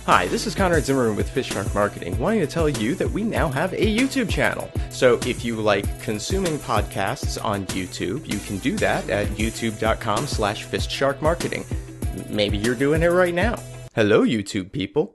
Hi, this is Conrad Zimmerman with FistShark Marketing, wanting to tell you that we now have a YouTube channel. So if you like consuming podcasts on YouTube, you can do that at youtube.com/FistSharkMarketing. Maybe you're doing it right now. Hello, YouTube people.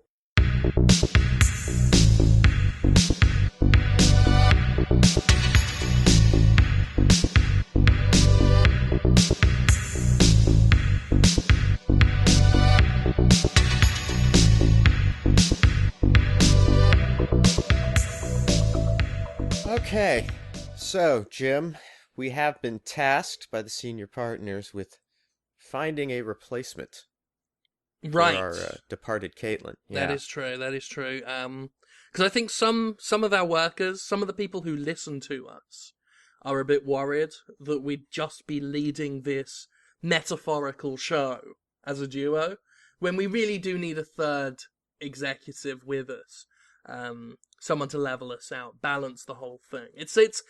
Okay, so Jim, we have been tasked by the senior partners with finding a replacement for our departed Caitlin. Yeah. That is true. Because I think some of our workers, some of the people who listen to us, are a bit worried that we'd just be leading this metaphorical show as a duo, when we really do need a third executive with us. Someone to level us out, balance the whole thing. It's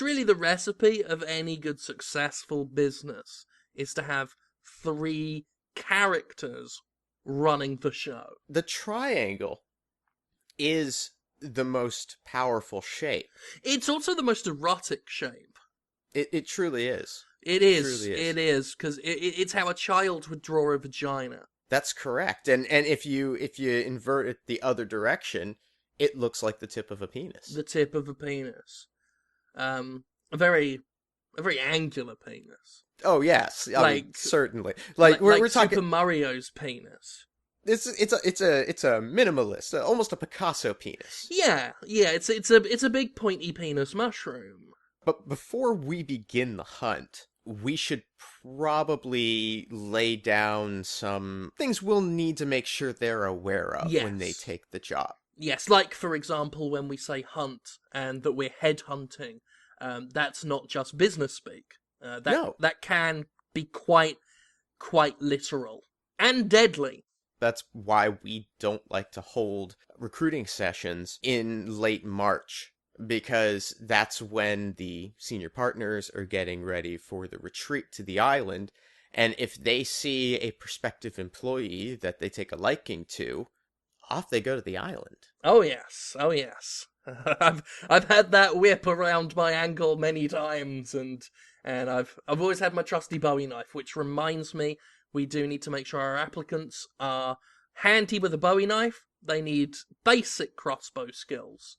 really the recipe of any good successful business, is to have three characters running the show. The triangle is the most powerful shape. It's also the most erotic shape. It truly is. It is, because it's how a child would draw a vagina. That's correct. And if you invert it the other direction, it looks like the tip of a penis. The tip of a penis. A very angular penis. Oh yes, I mean, certainly. Like we're talking Super Mario's penis. It's a minimalist, almost a Picasso penis. Yeah. It's a big pointy penis mushroom. But before we begin the hunt, we should probably lay down some things we'll need to make sure they're aware of when they take the job. Yes, like, for example, when we say hunt and that we're headhunting, that's not just business speak. That can be quite literal and deadly. That's why we don't like to hold recruiting sessions in late March, because that's when the senior partners are getting ready for the retreat to the island, and if they see a prospective employee that they take a liking to, off they go to the island. Oh yes. I've had that whip around my ankle many times, and I've always had my trusty Bowie knife, which reminds me we do need to make sure our applicants are handy with a Bowie knife. They need basic crossbow skills.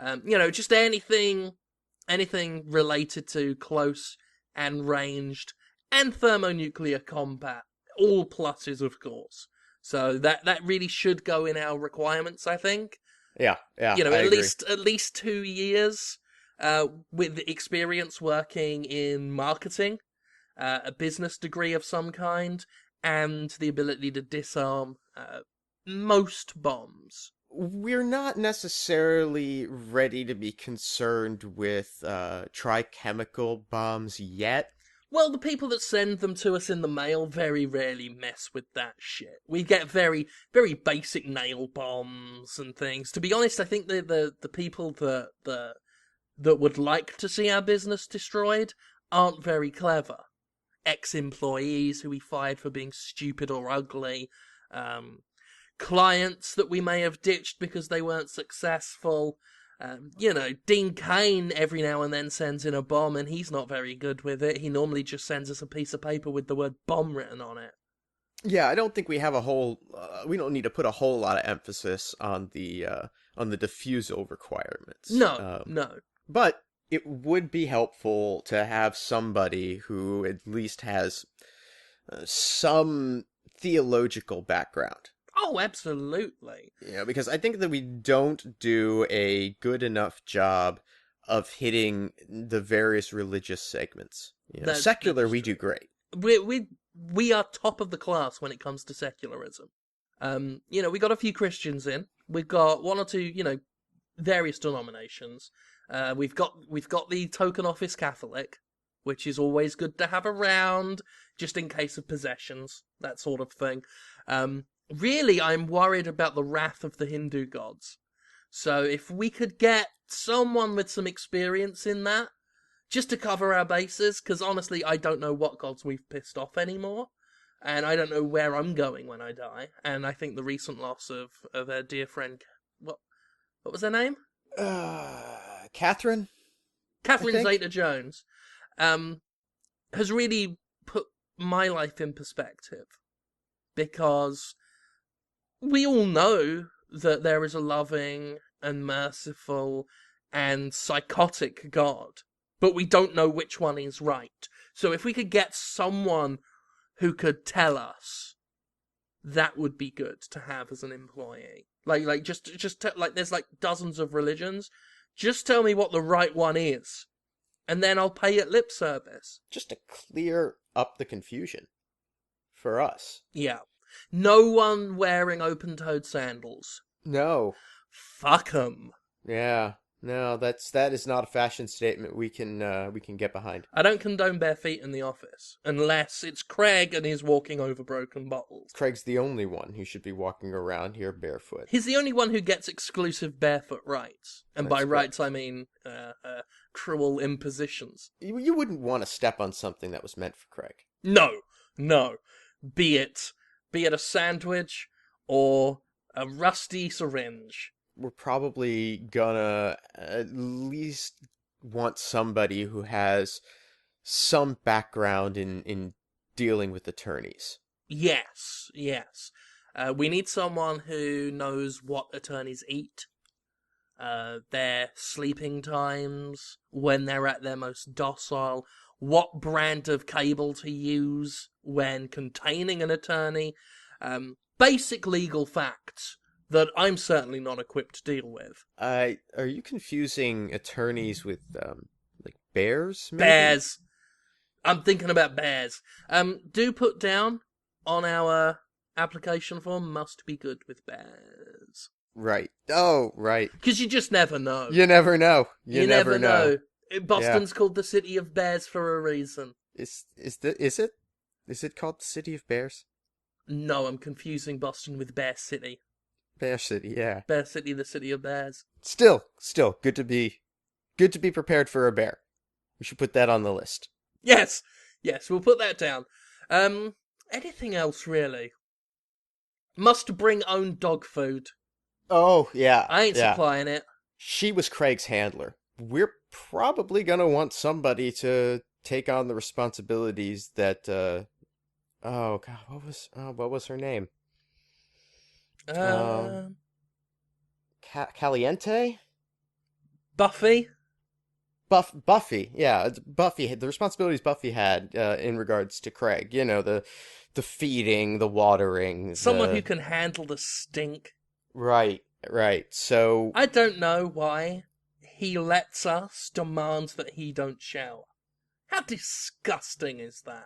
Just anything related to close and ranged and thermonuclear combat. All pluses, of course. So that really should go in our requirements, I think. Yeah. At least 2 years with experience working in marketing, a business degree of some kind, and the ability to disarm most bombs. We're not necessarily ready to be concerned with trichemical bombs yet. Well, the people that send them to us in the mail very rarely mess with that shit. We get very, very basic nail bombs and things. To be honest, I think the people that would like to see our business destroyed aren't very clever. Ex-employees who we fired for being stupid or ugly, clients that we may have ditched because they weren't successful. Dean Kane every now and then sends in a bomb, and he's not very good with it. He normally just sends us a piece of paper with the word bomb written on it. Yeah, I don't think we have we don't need to put a whole lot of emphasis on the defusal requirements. No. But it would be helpful to have somebody who at least has some theological background. Oh, absolutely. Yeah, because I think that we don't do a good enough job of hitting the various religious segments. Secular, we do great. We are top of the class when it comes to secularism. We got a few Christians in. We've got one or two, various denominations. We've got the token office Catholic, which is always good to have around, just in case of possessions, that sort of thing. Really, I'm worried about the wrath of the Hindu gods. So if we could get someone with some experience in that, just to cover our bases, because honestly, I don't know what gods we've pissed off anymore. and I don't know where I'm going when I die. And I think the recent loss of our dear friend, what was her name? Catherine, I Catherine think. Zeta-Jones, has really put my life in perspective, because we all know that there is a loving and merciful and psychotic God, but we don't know which one is right. So if we could get someone who could tell us, that would be good to have as an employee. Like there's like dozens of religions. Just tell me what the right one is, and then I'll pay it lip service. Just to clear up the confusion for us. Yeah. No one wearing open-toed sandals. No. Fuck 'em. Yeah. No, that is not a fashion statement we can get behind. I don't condone bare feet in the office, unless it's Craig and he's walking over broken bottles. Craig's the only one who should be walking around here barefoot. He's the only one who gets exclusive barefoot rights. And by That's rights, correct. I mean cruel impositions. You wouldn't want to step on something that was meant for Craig. No. Be it a sandwich or a rusty syringe. We're probably gonna at least want somebody who has some background in dealing with attorneys. Yes. We need someone who knows what attorneys eat, their sleeping times, when they're at their most docile, what brand of cable to use when containing an attorney, basic legal facts that I'm certainly not equipped to deal with. Are you confusing attorneys with like bears? Maybe? Bears. I'm thinking about bears. Do put down on our application form, must be good with bears. Right. Oh, right. Because you just never know. You never know. You never know. Boston's called the City of Bears for a reason. Is it called the City of Bears? No, I'm confusing Boston with Bear City. Bear City, yeah. Bear City, the City of Bears. Still good to be prepared for a bear. We should put that on the list. Yes, we'll put that down. Anything else really? Must bring own dog food. Oh, yeah. I ain't yeah. supplying it. She was Craig's handler. We're probably gonna want somebody to take on the responsibilities that oh god, what was her name? Caliente? Buffy? Buffy, yeah, it's Buffy. The responsibilities Buffy had in regards to Craig, the feeding, the watering, Someone who can handle the stink. Right. So I don't know why he lets us demand that he don't shower. How disgusting is that?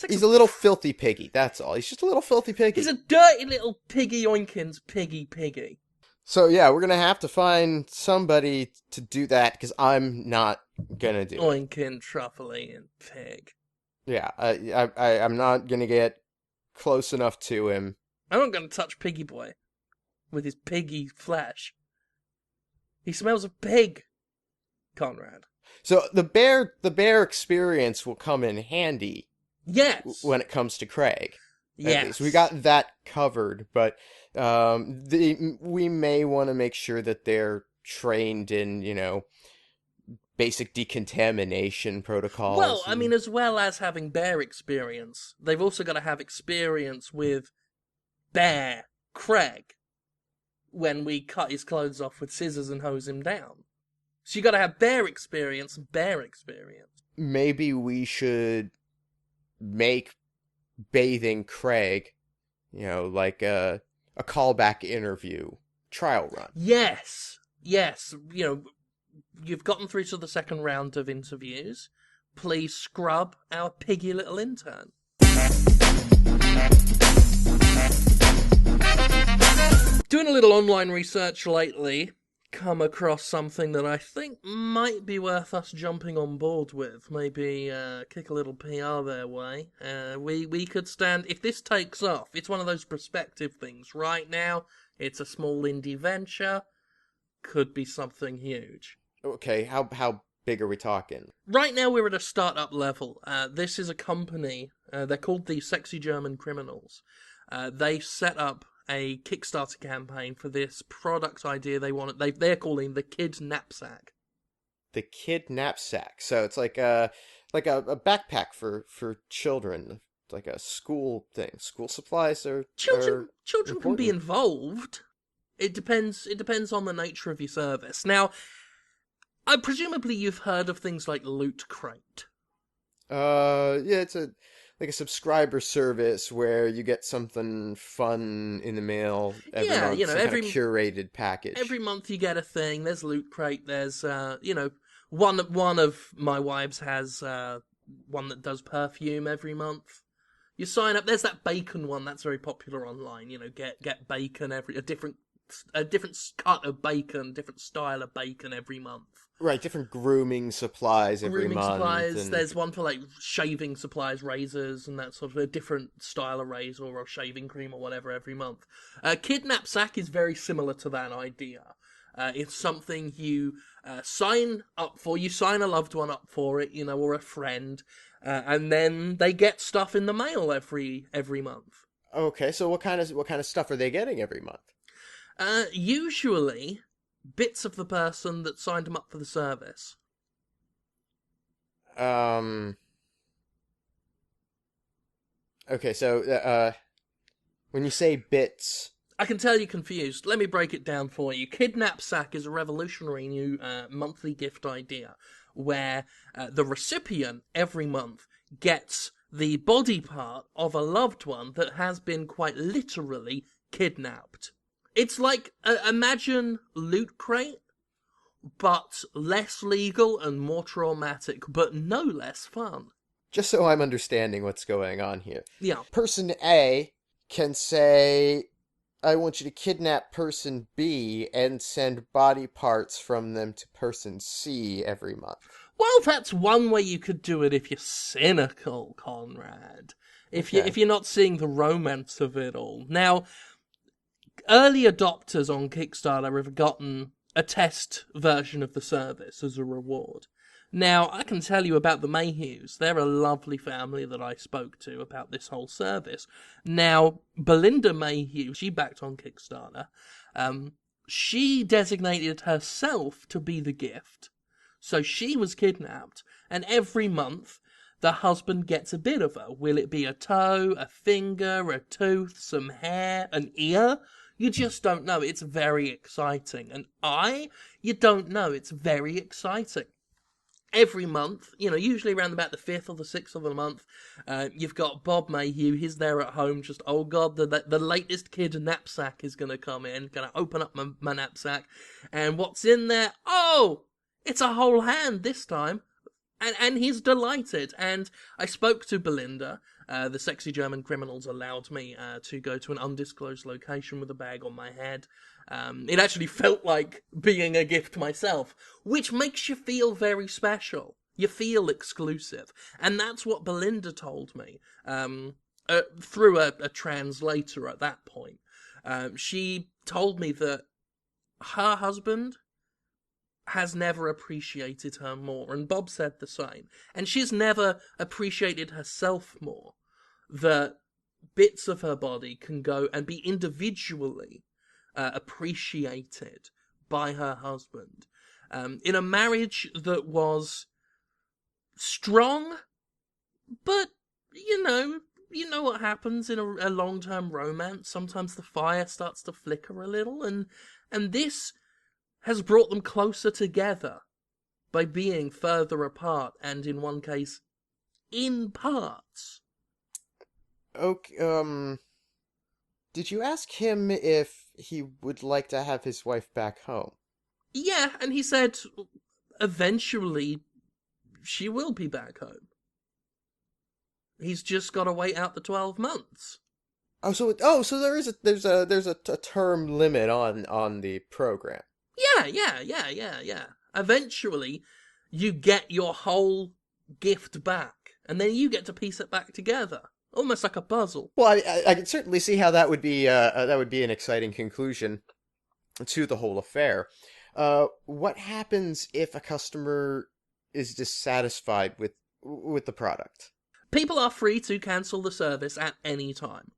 He's a little filthy piggy. That's all. He's just a little filthy piggy. He's a dirty little piggy oinkins piggy. So yeah, we're gonna have to find somebody to do that because I'm not gonna do it. Oinkin, truffly, and pig. Yeah, I'm not gonna get close enough to him. I'm not gonna touch Piggy Boy with his piggy flesh. He smells of pig, Conrad. So the bear experience will come in handy. Yes. When it comes to Craig. Yes. So we got that covered, but we may want to make sure that they're trained in, basic decontamination protocols. Well, I mean, as well as having bear experience, they've also got to have experience with Bear Craig when we cut his clothes off with scissors and hose him down. So you got to have bear experience and bear experience. Maybe we should make bathing Craig, like a callback interview trial run. Yes. You've gotten through to the second round of interviews. Please scrub our piggy little intern. Doing a little online research lately, come across something that I think might be worth us jumping on board with. Maybe kick a little PR their way. We could stand, if this takes off, it's one of those prospective things. Right now, it's a small indie venture. Could be something huge. Okay, how big are we talking? Right now, we're at a startup level. This is a company. They're called the Sexy German Criminals. They set up a Kickstarter campaign for this product idea they want. They're calling the Kidnapsack. The Kidnapsack. So it's like a backpack for children, like a school thing. School supplies are Children can be important. involved. It depends. It depends on the nature of your service. Now, presumably you've heard of things like Loot Crate. Yeah, it's a like a subscriber service where you get something fun in the mail every Yeah, month, some kind of curated every package. month you get a thing. There's Loot Crate. There's one of my wives has one that does perfume every month. You sign up. There's that bacon one that's very popular online. Get bacon a different cut of bacon, different style of bacon every month. Right, different grooming supplies every Grooming month, supplies. and There's one for like shaving supplies, razors, and that sort of a different style of razor or shaving cream or whatever every month. Kidnapsack is very similar to that idea. It's something you sign up for. You sign a loved one up for it, or a friend, and then they get stuff in the mail every month. okay. So what kind of stuff are they getting every month? Usually, bits of the person that signed them up for the service. Um. Okay, so when you say bits, I can tell you're confused. Let me break it down for you. Kidnapsack is a revolutionary new monthly gift idea where the recipient every month gets the body part of a loved one that has been quite literally kidnapped. It's like, imagine Loot Crate, but less legal and more traumatic, but no less fun. just so I'm understanding what's going on here. Yeah. Person A can say, I want you to kidnap person B and send body parts from them to person C every month. Well, that's one way you could do it if you're cynical, Conrad. Okay. If you're not seeing the romance of it all. Now, early adopters on Kickstarter have gotten a test version of the service as a reward. Now, I can tell you about the Mayhews. They're a lovely family that I spoke to about this whole service. Now, Belinda Mayhew, she backed on Kickstarter. She designated herself to be the gift. So she was kidnapped, and every month the husband gets a bit of her. Will it be a toe, a finger, a tooth, some hair, an ear? You just don't know. It's very exciting. And you don't know. It's very exciting. Every month, usually around about the 5th or the 6th of the month, you've got Bob Mayhew. He's there at home just, oh God, the latest Kidnapsack is going to come in. Going to open up my knapsack. And what's in there? Oh, it's a whole hand this time. And he's delighted. And I spoke to Belinda. The Sexy German Criminals allowed me to go to an undisclosed location with a bag on my head. It actually felt like being a gift myself, which makes you feel very special. You feel exclusive. And that's what Belinda told me through a translator at that point. She told me that her husband has never appreciated her more, and Bob said the same. And she's never appreciated herself more. That bits of her body can go and be individually appreciated by her husband. In a marriage that was strong, but, you know what happens in a long-term romance. Sometimes the fire starts to flicker a little, and this has brought them closer together by being further apart, and in one case, in parts. Okay, did you ask him if he would like to have his wife back home? Yeah, and he said eventually she will be back home. He's just got to wait out the 12 months. So there's a term limit on the program. Yeah. Eventually, you get your whole gift back, and then you get to piece it back together, almost like a puzzle. Well, I can certainly see how that would be an exciting conclusion to the whole affair. What happens if a customer is dissatisfied with the product. People are free to cancel the service at any time.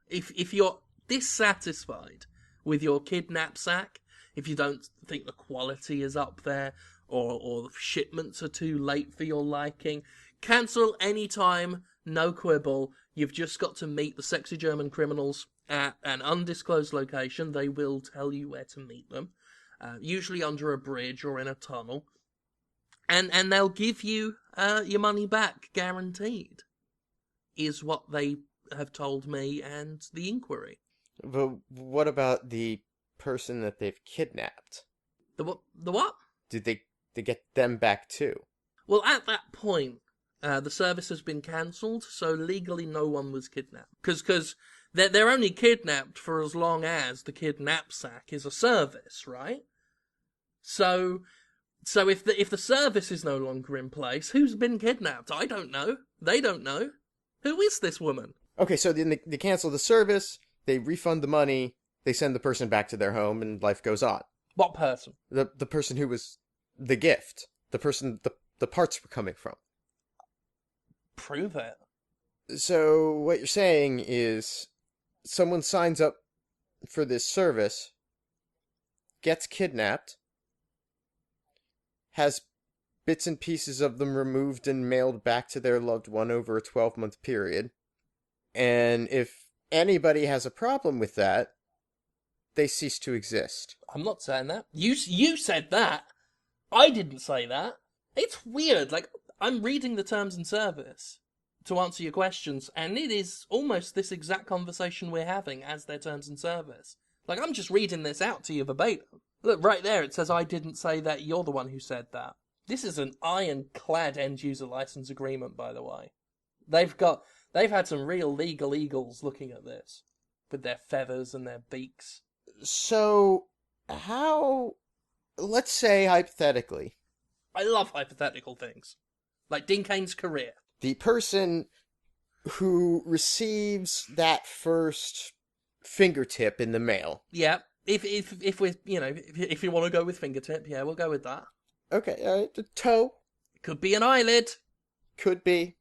If you're dissatisfied with your Kidnapsack, if you don't think the quality is up there, or the shipments are too late for your liking, cancel any time, no quibble. You've just got to meet the sexy German criminals at an undisclosed location. They will tell you where to meet them, usually under a bridge or in a tunnel. And they'll give you your money back, guaranteed, is what they have told me and the inquiry. But what about the person that they've kidnapped? The what? Did they get them back too? Well, at that point, the service has been cancelled, so legally no one was kidnapped. Because they're only kidnapped for as long as the Kidnapsack is a service, right? So if the service is no longer in place, who's been kidnapped? I don't know. They don't know. Who is this woman? Okay, so then they cancel the service, they refund the money, they send the person back to their home, and life goes on. What person? The person who was the gift. The person the parts were coming from. Prove it. So what you're saying is someone signs up for this service, gets kidnapped, has bits and pieces of them removed and mailed back to their loved one over a 12-month period. And if anybody has a problem with that, they cease to exist. I'm not saying that. You said that. I didn't say that. It's weird. Like, I'm reading the terms and service to answer your questions, and it is almost this exact conversation we're having as their terms and service. Like, I'm just reading this out to you verbatim. Look, right there, it says, I didn't say that, you're the one who said that. This is an ironclad end-user license agreement, by the way. They've had some real legal eagles looking at this, with their feathers and their beaks. So, let's say hypothetically, I love hypothetical things. Like Dean Cain's career. the person who receives that first fingertip in the mail. Yeah. If we if you want to go with fingertip, yeah, we'll go with that. Okay, the toe. Could be an eyelid. Could be.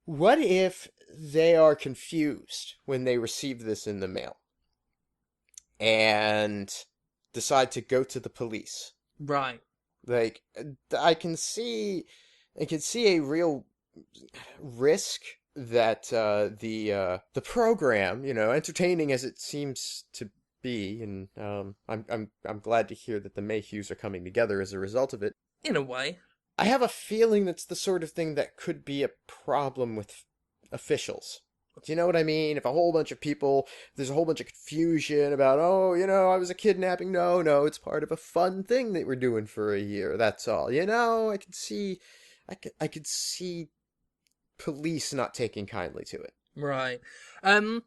What if they are confused when they receive this in the mail and decide to go to the police? Right. Like, I can see a real risk that the program, entertaining as it seems to be, and I'm glad to hear that the Mayhews are coming together as a result of it. In a way. I have a feeling that's the sort of thing that could be a problem with officials. Do you know what I mean? If there's a whole bunch of confusion about, I was a kidnapping. No, it's part of a fun thing that we're doing for a year. That's all. I could see police not taking kindly to it. Right. The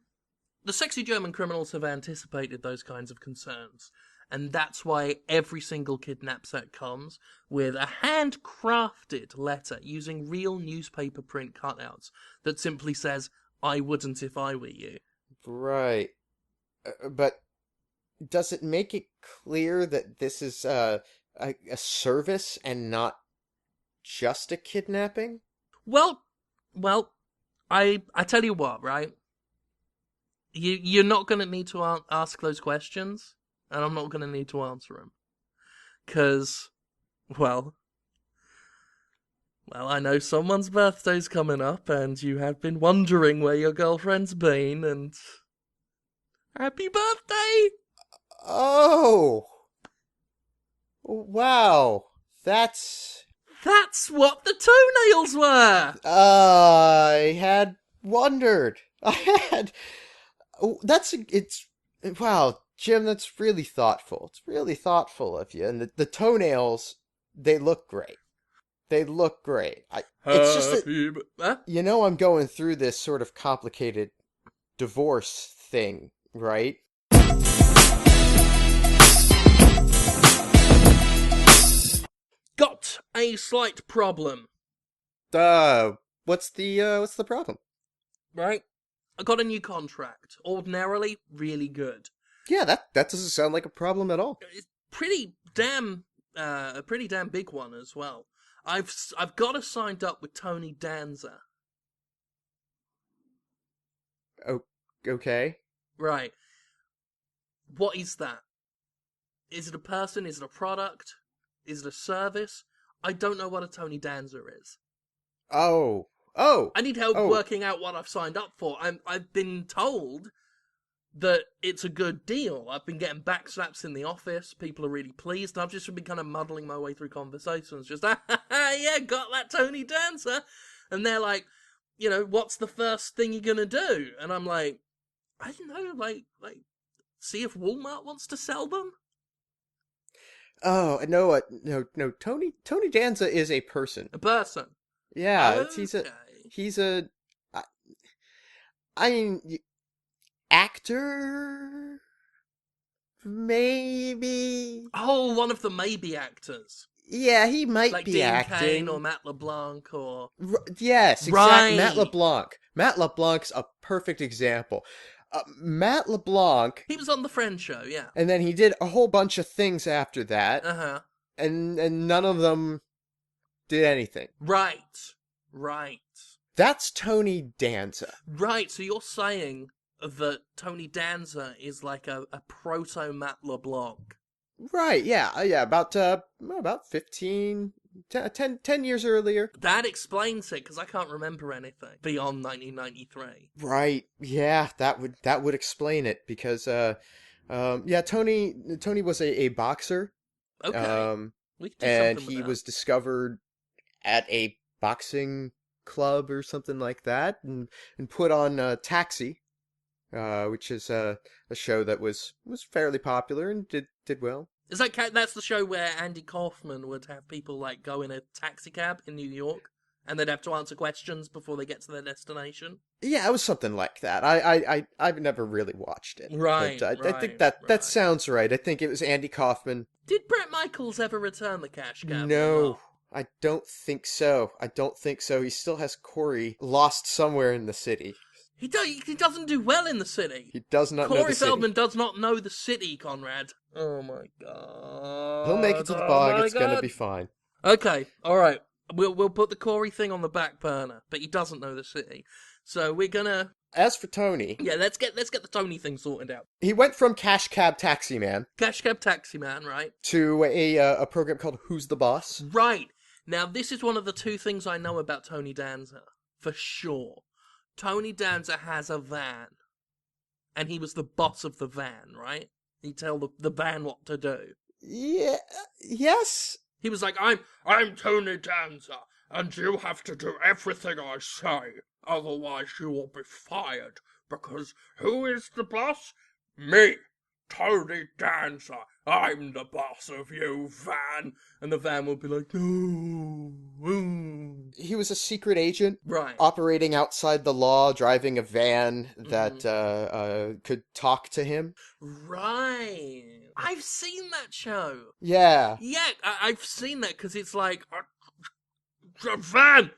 sexy German criminals have anticipated those kinds of concerns. And that's why every single Kidnapsack comes with a handcrafted letter using real newspaper print cutouts that simply says, I wouldn't if I were you. Right. But does it make it clear that this is a service and not just a kidnapping? Well, I tell you what, right? You're not going to need to ask those questions, and I'm not going to need to answer them. 'Cause, well, I know someone's birthday's coming up, and you have been wondering where your girlfriend's been, and happy birthday! Oh! Wow! That's what the toenails were! I had wondered. Wow, Jim, that's really thoughtful. It's really thoughtful of you. And the toenails, they look great. It's just that, I'm going through this sort of complicated divorce thing, right? Got a slight problem. What's the problem? Right? I got a new contract. Ordinarily, really good. Yeah, that doesn't sound like a problem at all. It's pretty damn a pretty damn big one as well. I've got us signed up with Tony Danza. Oh, okay. Right. What is that? Is it a person? Is it a product? Is it a service? I don't know what a Tony Danza is. Oh, I need help oh. working out what I've signed up for. I've been told that it's a good deal. I've been getting backslaps in the office. People are really pleased. I've just been kind of muddling my way through conversations. Just, yeah, got that Tony Dancer. And they're like, what's the first thing you're going to do? And I'm like, I don't know, like, see if Walmart wants to sell them? Oh, no. Tony Danza is a person. A person. Yeah, Okay. he's a, I, I mean, actor, maybe. Oh, one of the maybe actors. Yeah, he might Like be Dean Cain acting. or Matt LeBlanc or... Yes, exact. Matt Right. LeBlanc. Matt LeBlanc's a perfect example. Matt LeBlanc, He was on The Friend Show, yeah. and then he did a whole bunch of things after that, Uh-huh. and none of them did anything. Right. That's Tony Danza. Right, so you're saying that Tony Danza is like a proto Matt LeBlanc. Right, yeah, about 15, 10 years earlier. That explains it, because I can't remember anything beyond 1993. Right, yeah, that would explain it, because, yeah, Tony was a boxer, Okay, we could do and something with he that. was discovered at a boxing club or something like that, and put on Taxi, which is a show that was fairly popular and did well. Is that's the show where Andy Kaufman would have people like go in a taxi cab in New York, and they'd have to answer questions before they get to their destination? Yeah, it was something like that. I've never really watched it, Right, but I think right. that sounds right. I think it was Andy Kaufman. Did Bret Michaels ever return the cash cab or No, not? I don't think so. I don't think so. He still has Corey lost somewhere in the city. He doesn't do well in the city. He does not know Corey the city. Feldman does not know the city, Conrad. Oh my god. He'll make it to the Oh bog. my It's gonna God. be fine. Okay, alright. We'll put the Corey thing on the back burner, but he doesn't know the city. So we're gonna As for Tony, let's get the Tony thing sorted out. he went from Cash Cab Taxi Man Cash Cab Taxi Man, right? to a program called Who's the Boss. Right. Now this is one of the two things I know about Tony Danza. For sure. Tony Danza has a van. And he was the boss of the van, right? He'd tell the van what to do. Yeah, yes. He was like, I'm Tony Danza, and you have to do everything I say, otherwise you will be fired, because who is the boss? Me, Tony Danza. I'm the boss of you, van. And the van will be like, no. He was a secret agent Right. operating outside the law, driving a van that could talk to him. Right. I've seen that show. Yeah. Yeah, I've seen that because it's like, van,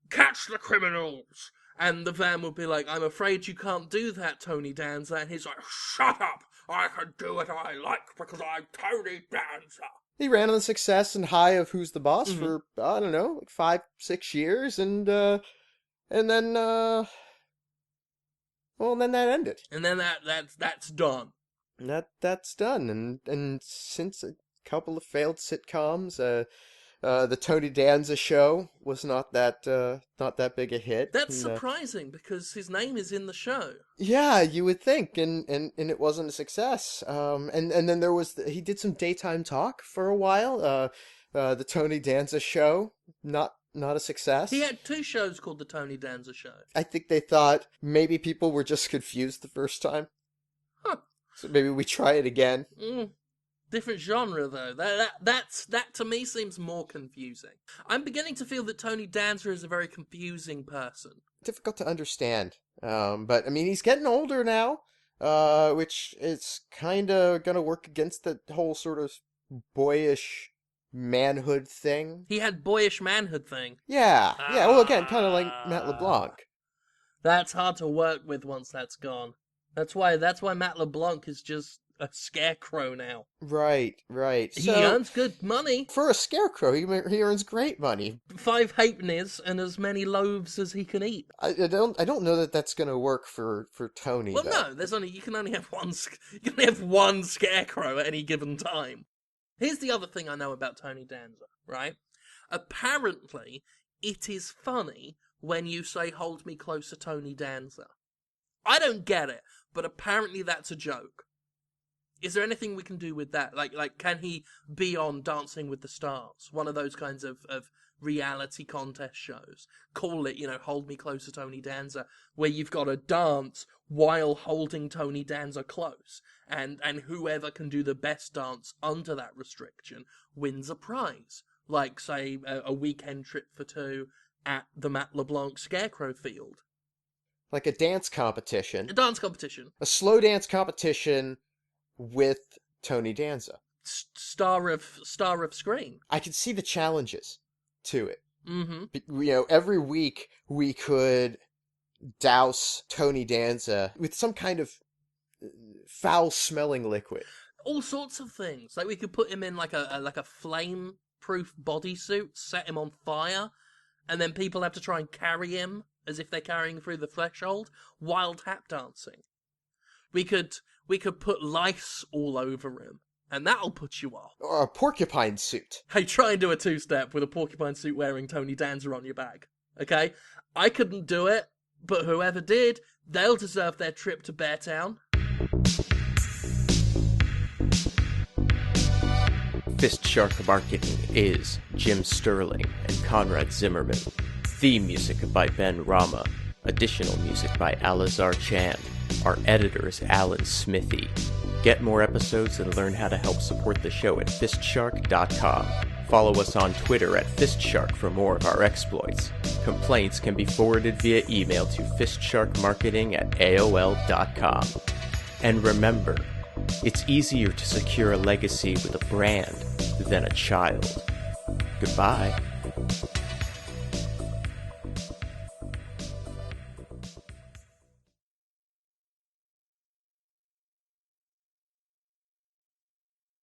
catch the criminals. And the van will be like, I'm afraid you can't do that, Tony Danza. And he's like, shut up. I can do what I like because I'm Tony Danza. He ran on the success and high of Who's the Boss for, I don't know, like 5-6 years, and then then that ended. And then that's done. And that's done. And since a couple of failed sitcoms, the Tony Danza Show was not that big a hit. That's surprising because his name is in the show. Yeah, you would think, and it wasn't a success. And then he did some daytime talk for a while. The Tony Danza Show, not a success. He had 2 shows called the Tony Danza Show. I think they thought maybe people were just confused the first time. Huh. So maybe we try it again. Different genre though. That to me seems more confusing. I'm beginning to feel that Tony Danza is a very confusing person. Difficult to understand. But I mean, he's getting older now, which is kind of gonna work against the whole sort of boyish manhood thing. He had boyish manhood thing. Yeah. Well, again, kind of like Matt LeBlanc. That's hard to work with once that's gone. That's why Matt LeBlanc is just a scarecrow now. Right. He So, earns good money. for a scarecrow, he earns great money. 5 halfpennies and as many loaves as he can eat. I don't know that that's gonna work for Tony, Well, though. no, you can only have you can only have one scarecrow at any given time. Here's the other thing I know about Tony Danza, right? Apparently, it is funny when you say, "Hold me closer, Tony Danza." I don't get it, but apparently that's a joke. Is there anything we can do with that? Like, can he be on Dancing with the Stars? One of those kinds of reality contest shows. Call it, Hold Me Closer, Tony Danza, where you've got to dance while holding Tony Danza close. And whoever can do the best dance under that restriction wins a prize. Like, say, a weekend trip for 2 at the Matt LeBlanc Scarecrow Field. Like a dance competition. A dance competition. A slow dance competition with Tony Danza. Star of screen. I could see the challenges to it. Mm-hmm. Every week we could douse Tony Danza with some kind of foul-smelling liquid. All sorts of things. Like, we could put him in like a flame-proof bodysuit, set him on fire, and then people have to try and carry him as if they're carrying through the threshold while tap dancing. We could put lice all over him, and that'll put you off. Or a porcupine suit. Hey, try and do a 2-step with a porcupine suit wearing Tony Danza on your back. Okay? I couldn't do it, but whoever did, they'll deserve their trip to Beartown. FistShark Marketing is Jim Sterling and Conrad Zimmerman. Theme music by Ben Rama. Additional music by Alazar Chan. Our editor is Alan Smithy. Get more episodes and learn how to help support the show at FistShark.com. Follow us on Twitter at FistShark for more of our exploits. Complaints can be forwarded via email to fistsharkmarketing@aol.com. And remember, it's easier to secure a legacy with a brand than a child. Goodbye.